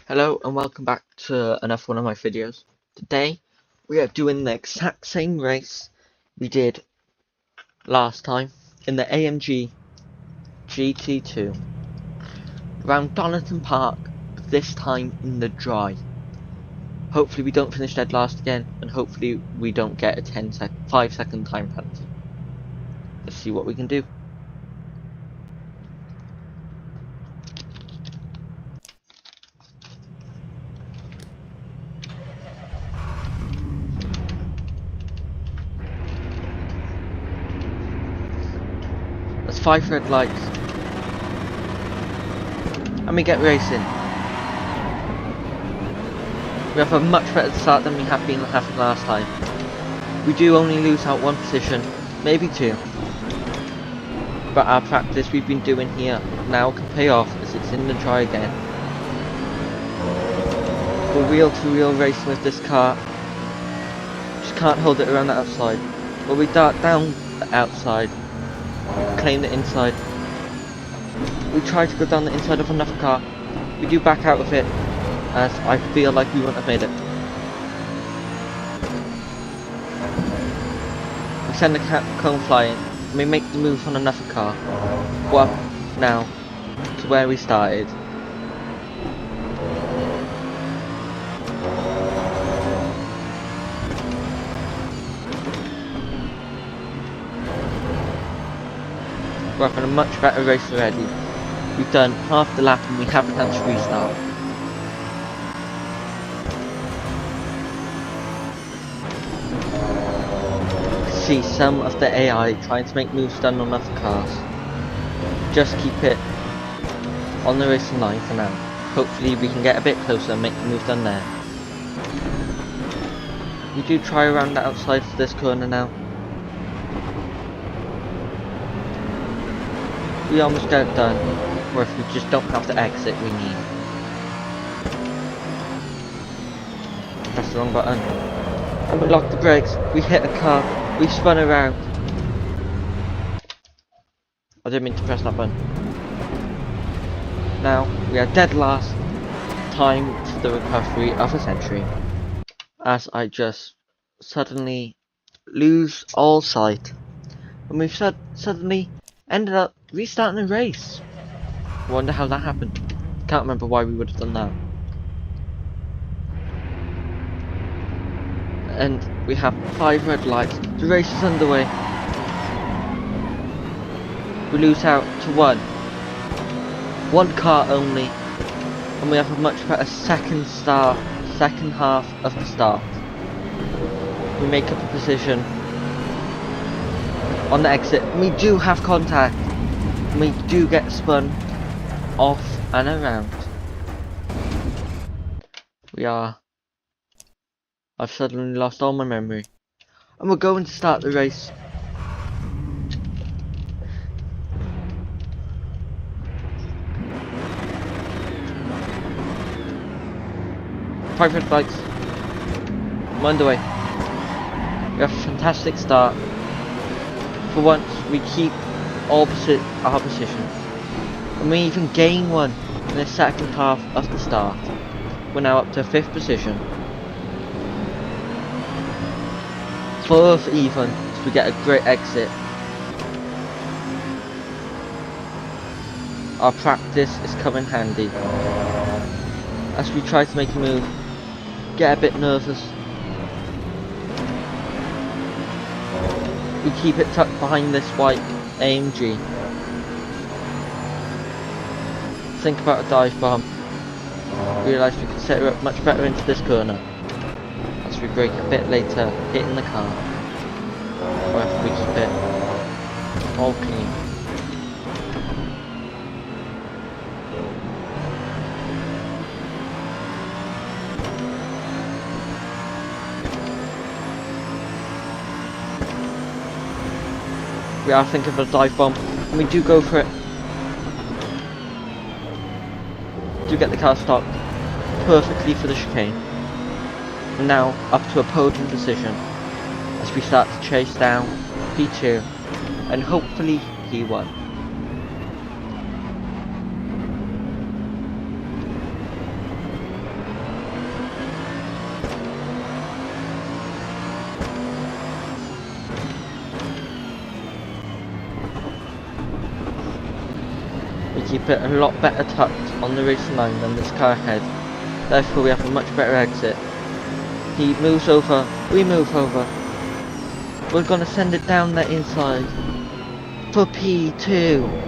Hello and welcome back to another one of my videos. Today we are doing the exact same race we did last time in the AMG GT2 around Donington Park, but this time in the dry. Hopefully we don't finish dead last again, and hopefully we don't get a 5-second time penalty. Let's see what we can do. That's 5 red lights. And we get racing. We have a much better start than we have been having last time. We do only lose out 1 position, maybe 2. But our practice we've been doing here now can pay off as it's in the dry again. We're wheel-to-wheel racing with this car. Just can't hold it around the outside. But we dart down the outside, claim the inside. We try to go down the inside of another car. We do back out of it, as I feel like we wouldn't have made it. We send the cone flying, and we make the move on another car. Well, now, to where we started. We're having a much better race already. We've done half the lap and we haven't had to restart. See some of the AI trying to make moves done on other cars. Just keep it on the racing line for now. Hopefully we can get a bit closer and make the move done there. We do try around the outside for this corner now. We almost get it done, or if we just don't have the exit we need. Press the wrong button. And we lock the brakes, we hit a car, we spun around. I didn't mean to press that button. Now, we are dead last. Time for the recovery of a century. As I just suddenly lose all sight. And we've suddenly ended up restarting the race. I wonder how that happened. Can't remember why we would have done that. And we have 5 red lights. The race is underway. We lose out to 1 car only, and we have a much better second half of the start. We make up a position on the exit. We do have contact. We do get spun off and around. I've suddenly lost all my memory. And we're going to start the race. Five red lights. I'm underway. We have a fantastic start. For once, we keep our position. And we even gain 1 in the second half of the start. We're now up to 5th position. 4th even, so we get a great exit. Our practice is coming handy. As we try to make a move, get a bit nervous. We keep it tucked behind this white AMG. Think about a dive bomb. Realise we can set her up much better into this corner. As we brake a bit later, hitting the car. Or if we keep it all clean. We are thinking of a dive bomb, and we do go for it. Do get the car stopped perfectly for the chicane. We're now up to a podium position as we start to chase down P2 and hopefully P1. keep it a lot better tucked on the racing line than this car ahead. Therefore we have a much better exit. He moves over, we move over. We're gonna send it down the inside for P2.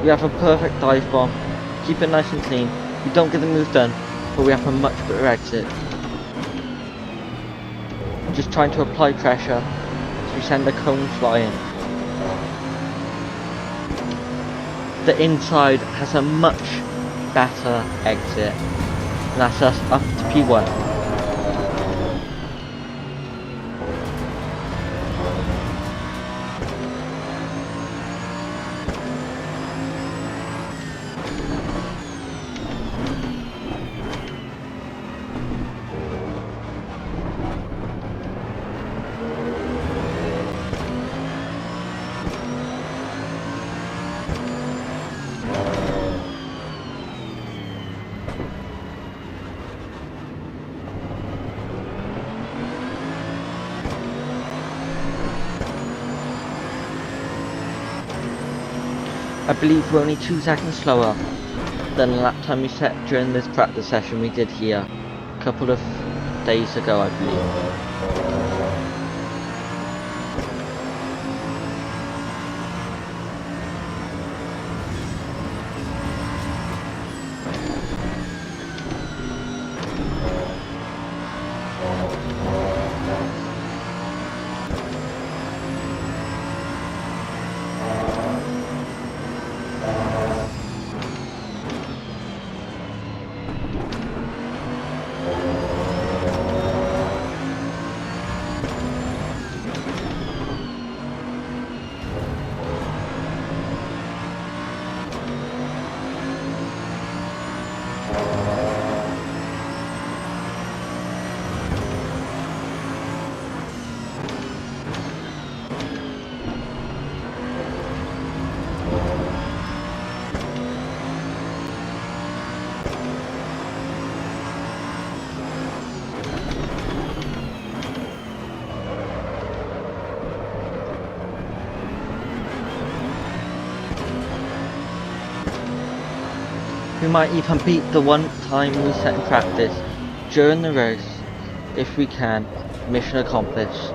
We have a perfect dive bomb. Keep it nice and clean. We don't get the move done, but we have a much better exit. Just trying to apply pressure as we send the cone flying. The inside has a much better exit, and that's us up to P1. I believe we're only 2 seconds slower than the lap time we set during this practice session we did here a couple of days ago, I believe. We might even beat the one time we set in practice during the race. If we can, mission accomplished.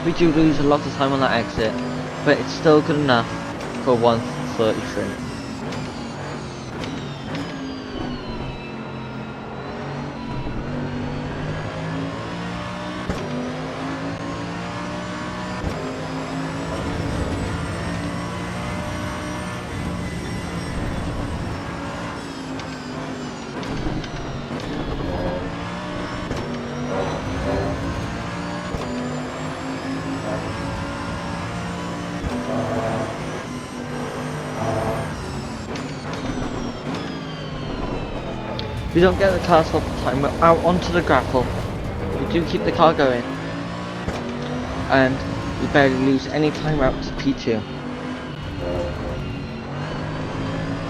We do lose a lot of time on that exit, but it's still good enough for 1:33. We don't get the car stop time, we're out onto the grapple. We do keep the car going. And we barely lose any time out to P2.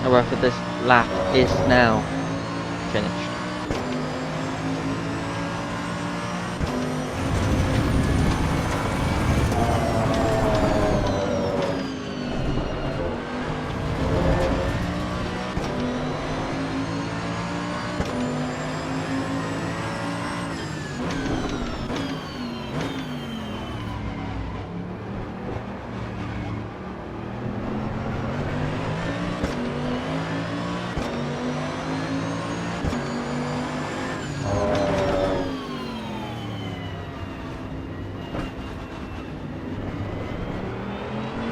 However, this lap is now finished.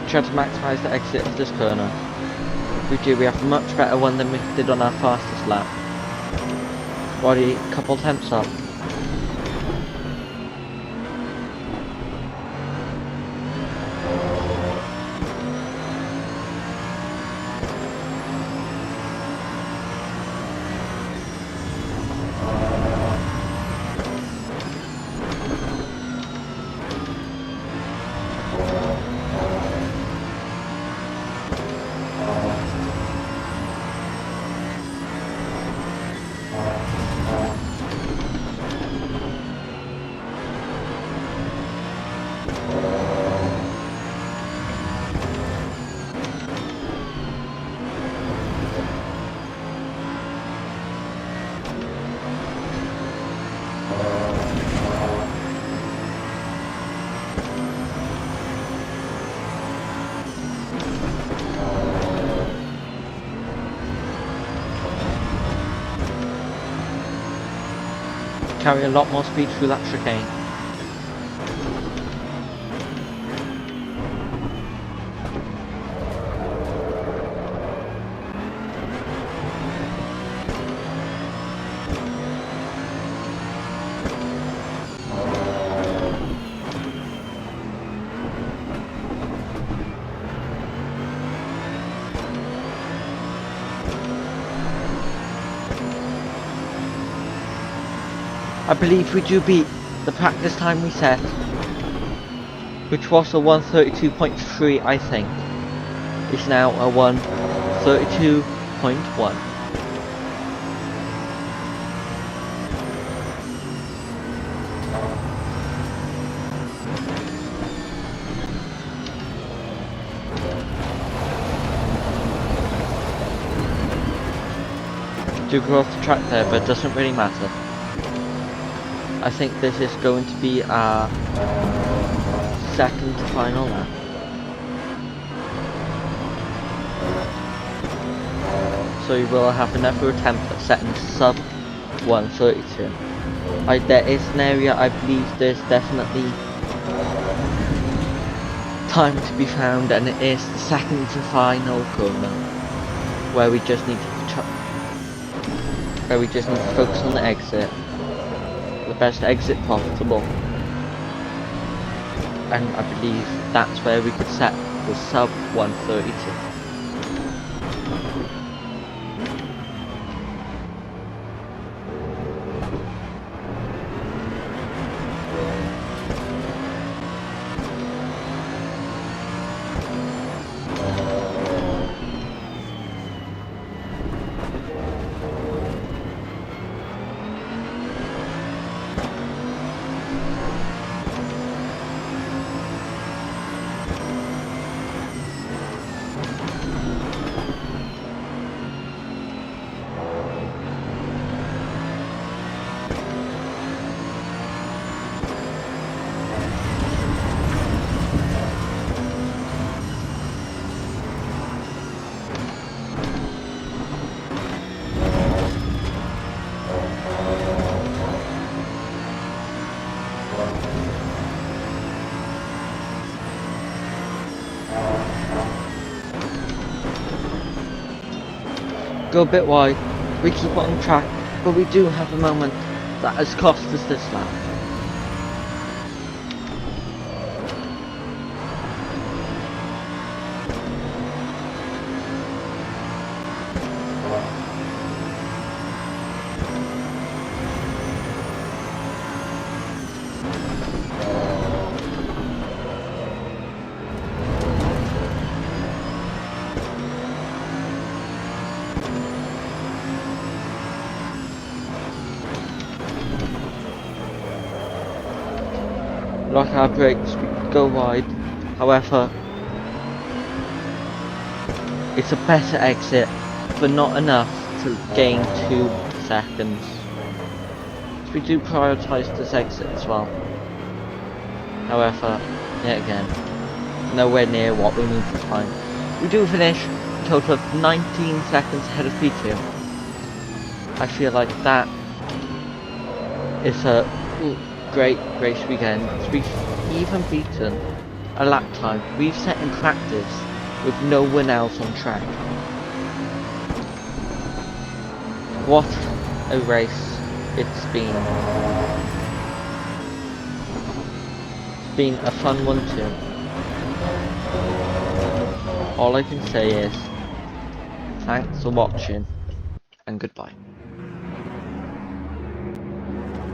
Try to maximise the exit of this corner. If we do, we have a much better one than we did on our fastest lap. Already a couple attempts up. carry a lot more speed through that chicane. I believe we do beat the practice time we set, which was a 1:32.3, I think. It's now a 1:32.1. Do go off the track there, but it doesn't really matter. I think this is going to be our second to final lap. So we will have another attempt at setting sub 1:32. There is an area I believe there's definitely time to be found, and it is the second to final corner, where we just need to focus on the exit. The best exit possible, and I believe that's where we could set the sub 1:32. Go a bit wide, we keep on track, but we do have a moment that has cost us this lap. Like our brakes, we go wide, however, it's a better exit, but not enough to gain 2 seconds. So we do prioritise this exit as well. However, yet again, nowhere near what we need this time. We do finish a total of 19 seconds ahead of P2. I feel like that is a great race weekend. We've even beaten a lap time we've set in practice with no one else on track. What a race it's been. It's been a fun one too. All I can say is thanks for watching and goodbye.